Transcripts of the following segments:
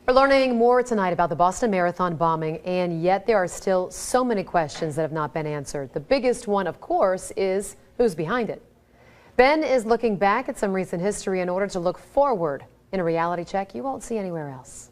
We're learning more tonight about the Boston Marathon bombing, and yet there are still so many questions that have not been answered. The biggest one, of course, is who's behind it. Ben is looking back at some recent history in order to look forward in a reality check you won't see anywhere else.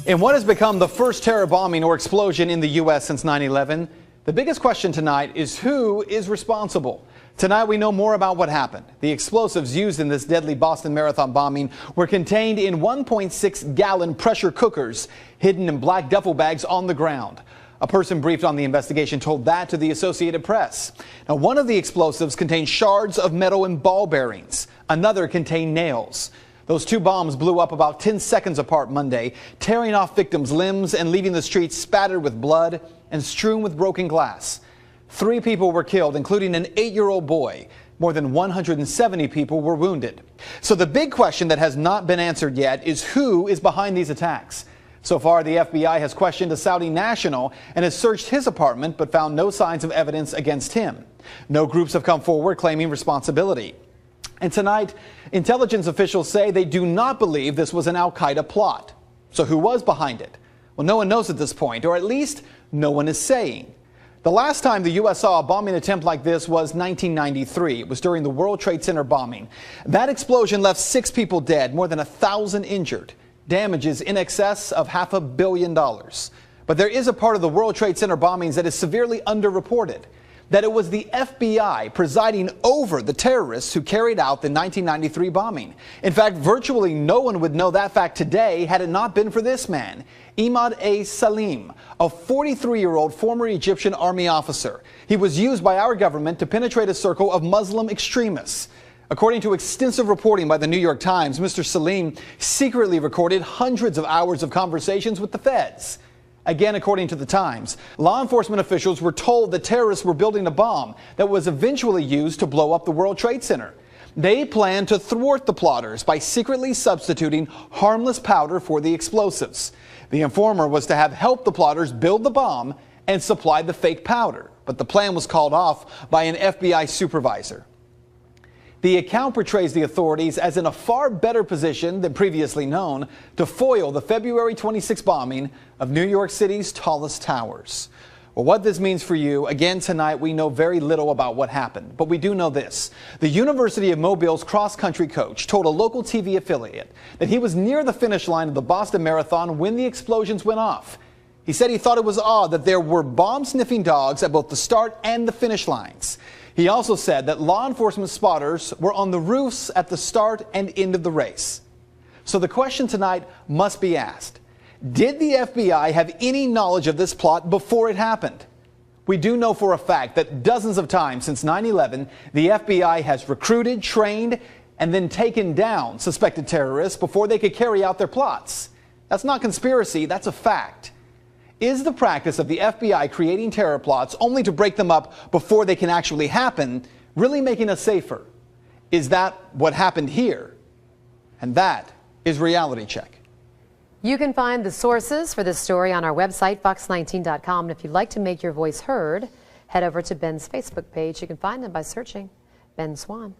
In what has become the first terror bombing or explosion in the U.S. since 9/11, the biggest question tonight is who is responsible. Tonight we know more about what happened. The explosives used in this deadly Boston Marathon bombing were contained in 1.6-gallon pressure cookers hidden in black duffel bags on the ground. A person briefed on the investigation told that to the Associated Press. Now, one of the explosives contained shards of metal and ball bearings. Another contained nails. Those two bombs blew up about 10 seconds apart Monday, tearing off victims' limbs and leaving the streets spattered with blood and strewn with broken glass. 3 people were killed, including an 8-year-old boy. More than 170 people were wounded. So the big question that has not been answered yet is who is behind these attacks. So far, the FBI has questioned a Saudi national and has searched his apartment but found no signs of evidence against him. No groups have come forward claiming responsibility. And tonight, intelligence officials say they do not believe this was an al-Qaeda plot. So who was behind it? Well, no one knows at this point, or at least no one is saying. The last time the U.S. saw a bombing attempt like this was 1993. It was during the World Trade Center bombing. That explosion left 6 people dead, more than 1,000 injured. Damages in excess of $500 million. But there is a part of the World Trade Center bombings that is severely underreported. That it was the FBI presiding over the terrorists who carried out the 1993 bombing. In fact, virtually no one would know that fact today had it not been for this man, Imad A. Salim, a 43-year-old former Egyptian army officer. He was used by our government to penetrate a circle of Muslim extremists. According to extensive reporting by the New York Times, Mr. Salim secretly recorded hundreds of hours of conversations with the feds. Again, according to the Times, law enforcement officials were told that terrorists were building a bomb that was eventually used to blow up the World Trade Center. They planned to thwart the plotters by secretly substituting harmless powder for the explosives. The informer was to have helped the plotters build the bomb and supply the fake powder, but the plan was called off by an FBI supervisor. The account portrays the authorities as in a far better position than previously known to foil the February 26 bombing of New York City's tallest towers. Well, what this means for you, again tonight, we know very little about what happened, but we do know this. The University of Mobile's cross-country coach told a local TV affiliate that he was near the finish line of the Boston Marathon when the explosions went off. He said he thought it was odd that there were bomb-sniffing dogs at both the start and the finish lines. He also said that law enforcement spotters were on the roofs at the start and end of the race. So the question tonight must be asked. Did the FBI have any knowledge of this plot before it happened? We do know for a fact that dozens of times since 9/11, the FBI has recruited, trained, and then taken down suspected terrorists before they could carry out their plots. That's not conspiracy, that's a fact. Is the practice of the FBI creating terror plots only to break them up before they can actually happen really making us safer? Is that what happened here? And that is Reality Check. You can find the sources for this story on our website, fox19.com. And if you'd like to make your voice heard, head over to Ben's Facebook page. You can find them by searching Ben Swan.